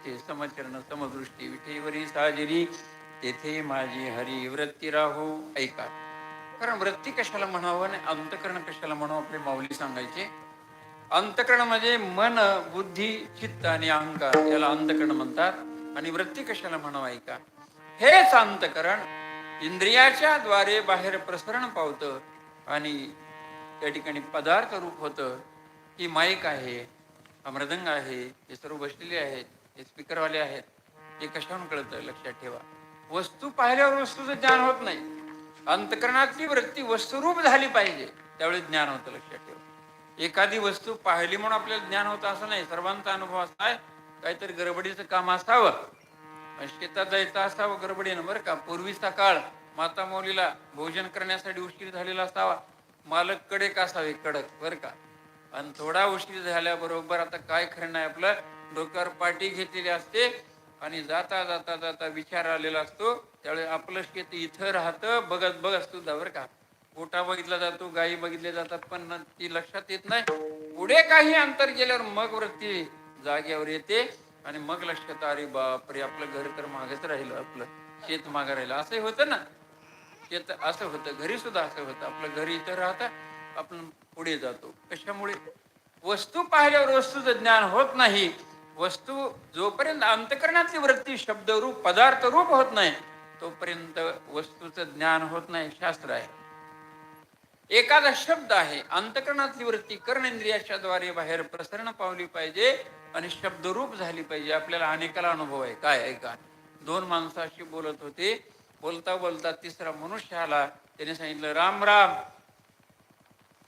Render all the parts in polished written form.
जेथे समचरण समदृष्टी विठेवरी साजिरी तेथे माझी हरी वृत्ती राहो. ऐका, कारण वृत्ती कशाला म्हणावं आणि अंतकरण कशाला म्हणावं आपले माऊली सांगायचे. अंतकरण म्हणजे मन, बुद्धी, चित्त आणि अहंकार, याला अंतकरण म्हणतात. आणि वृत्ती कशाला म्हणावं ऐका, हेच अंतकरण इंद्रियाच्या द्वारे बाहेर प्रसरण पावतं आणि त्या ठिकाणी पदार्थ रूप होतं. ही माईक आहे, हा मृदंग आहे, हे सर्व बसलेले आहेत, हे स्पीकरवाले आहेत. हे कशावरून कळतं लक्षात ठेवा. वस्तू पाहिल्यावर वस्तूचं ज्ञान होत नाही. अंतकरणातली वृत्ती वस्तुरूप झाली पाहिजे, त्यावेळी ज्ञान होतं. लक्षात ठेवा. एखादी वस्तू पाहिली म्हणून आपल्याला ज्ञान होतं असं नाही. सर्वांचा अनुभव असा आहे, काहीतरी गडबडीचं काम असावं, शेतात जायचं असावं गडबडीनं, बरं का. पूर्वीचा काळ माता मौलीला भोजन करण्यासाठी उशीर झालेला असावा, मालक कडक असावे, कडक, बरं का. आणि थोडा उशीर झाल्याबरोबर आता काय खरं नाही आपलं, डोक्यावर पाठी घेतलेली असते आणि जाता जाता जाता विचार आलेला असतो. त्यावेळेस आपलं शेत इथं राहतं, बघत बघत सुद्धा, बरं का. गोठा बघितला जातो, गायी बघितल्या जातात, पण ती लक्षात येत नाही. पुढे काही अंतर गेल्यावर मग वृत्ती जागेवर येते आणि मग लक्षात, अरे बापरे, आपलं घर तर मागच राहिलं, आपलं शेत मागं राहिलं. असंही होतं ना, शेत असं होतं, घरी सुद्धा असं होतं. आपलं घरी इथं राहतं, आपण पुढे जातो. कशामुळे? वस्तू पाहिल्यावर वस्तूचं ज्ञान होत नाही. वस्तू जोपर्यंत अंतकरणातली वृत्ती शब्दरूप पदार्थ रूप होत नाही, तोपर्यंत वस्तूचं ज्ञान होत नाही. शास्त्र आहे, एखादा शब्द आहे, अंतकरणातली वृत्ती कर्णेंद्रियाच्या द्वारे बाहेर प्रसरण पावली पाहिजे आणि शब्दरूप झाली पाहिजे. आपल्याला अनेकाला अनुभव आहे. काय? ऐका, दोन माणसाशी बोलत होते. बोलता बोलता तिसरा मनुष्य आला. त्याने सांगितलं राम राम,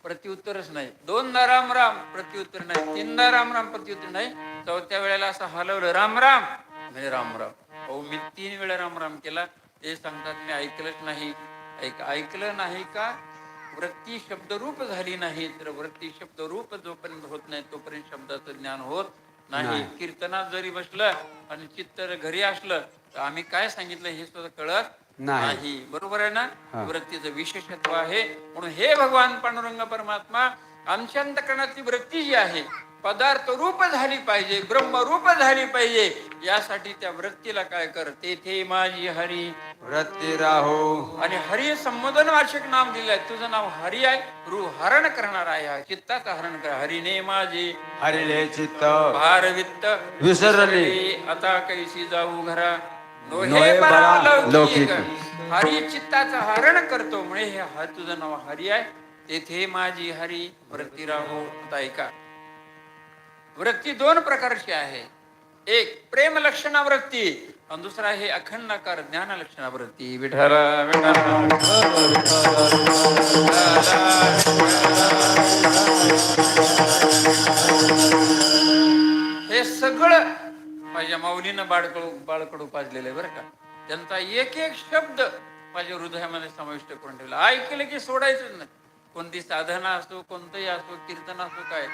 प्रत्युत्तरच नाही. दोनदा राम राम, प्रत्युत्तर नाही. तीनदा राम राम, प्रत्युत्तर नाही. चौथ्या वेळेला असं हलवलं, राम राम, म्हणजे राम राम. हो, मी 3 वेळा राम राम केला. ते सांगतात मी ऐकलंच नाही. ऐकलं नाही का? वृत्ती शब्दरूप झाली नाही. तर वृत्ती शब्दरूप जोपर्यंत होत नाही तोपर्यंत शब्दाचं ज्ञान होत नाही. कीर्तनात जरी बसलं आणि चित्त घरी असलं तर आम्ही काय सांगितलं हे सुद्धा कळत नाही. बरोबर आहे ना? वृत्तीचं विशेषत्व आहे. म्हणून हे भगवान पांडुरंग परमात्मा, आमच्या अंतकरणातली वृत्ती जी आहे पदार्थ रूप झाली पाहिजे, ब्रह्मरूप झाली पाहिजे. यासाठी त्या वृत्तीला काय कर, तेथे माझी हरी वृत्ती राहो. आणि हरी संबोधन वाचक नाम दिलंय. तुझं नाव हरी आहे, हरण करणार आहे, चित्ताचं हरण कर. हरिने माझे हरिले चित्त भारवित्त विसरले, आता कैसी जाऊ घरा, नोहे बरा लौकिक. हरी चित्ताचं हरण करतो. म्हणजे हे तुझं नाव हरी आहे, तेथे माझी हरी वृत्ती राहो. आता ऐका, वृत्ती 2 प्रकारची आहे. एक प्रेम लक्षणा वृत्ती आणि दुसरा आहे अखंडाकार ज्ञान लक्षणा वृत्ती. विठ्ठला हे सगळं माझ्या माऊलीनं बाळकडू पाजलेलं आहे, बरं का. त्यांचा एक एक शब्द माझ्या हृदयामध्ये समाविष्ट करून ठेवला. ऐकलं की सोडायचंच नाही. कोणती साधना असो, कोणतंही असो, कीर्तन असो, काय,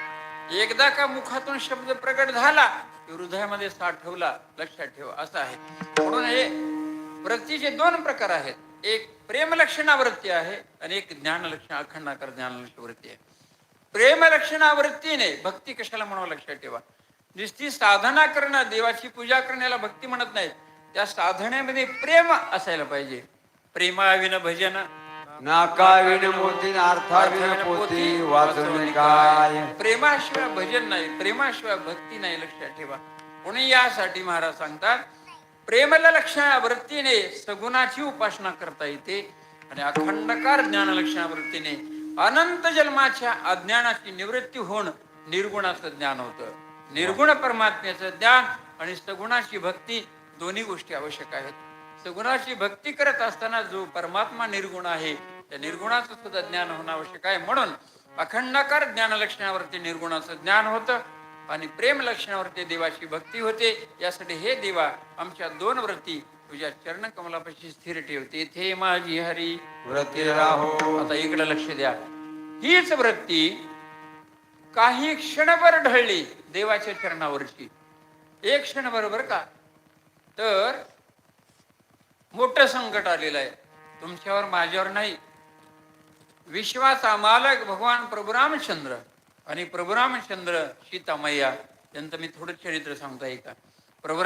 एकदा का मुखातून शब्द प्रकट झाला की हृदयामध्ये साठवला. लक्षात ठेवा, असं आहे. म्हणून हे वृत्तीचे 2 प्रकार आहेत. एक प्रेम लक्षणा वृत्ती आहे आणि एक ज्ञान लक्षण अखंडाकार ज्ञान लक्षण वृत्ती आहे. प्रेम लक्षणा वृत्तीने भक्ती कशाला म्हणावं लक्षात ठेवा. नुसती साधना करणं, देवाची पूजा करण्याला भक्ती म्हणत नाहीत. त्या साधनेमध्ये प्रेम असायला पाहिजे. प्रेमाविन भजन नाकाविन मोती अर्थाविन पोती वाचून काय. प्रेमाशिवाय भजन नाही, प्रेमाशिवाय भक्ती नाही. लक्षात ठेवा. म्हणून यासाठी महाराज सांगतात, प्रेमला लक्षणा वृत्तीने सगुणाची उपासना करता येते आणि अखंडकार ज्ञान लक्षणा वृत्तीने अनंत जन्माच्या अज्ञानाची निवृत्ती होऊन निर्गुणाचं ज्ञान होतं. निर्गुण परमात्म्याचं ज्ञान आणि सगुणाची भक्ती दोन्ही गोष्टी आवश्यक आहेत. सगुणाची भक्ती करत असताना जो परमात्मा निर्गुण आहे त्या निर्गुणाचं सुद्धा ज्ञान होणं आवश्यक आहे. म्हणून अखंडाकार ज्ञान लक्षणावरती निर्गुणाचं ज्ञान होतं आणि प्रेम लक्षणावरती देवाची भक्ती होते. यासाठी हे देवा, आमच्या 2 वृत्ती तुझ्या चरण कमलापाशी स्थिर ठेवते. इथे माझी हरी वृत्ती राहो. आता इकडे लक्ष द्या. हीच वृत्ती काही क्षणभर ढळली देवाच्या चरणावरची, एक क्षण बरोबर का, तर मोठं संकट आलेलं आहे तुमच्यावर, माझ्यावर नाही. विश्वाचा मालक भगवान प्रभू रामचंद्र आणि प्रभू रामचंद्र सीता मैया यांचं मी थोडं चरित्र सांगता. का प्रभू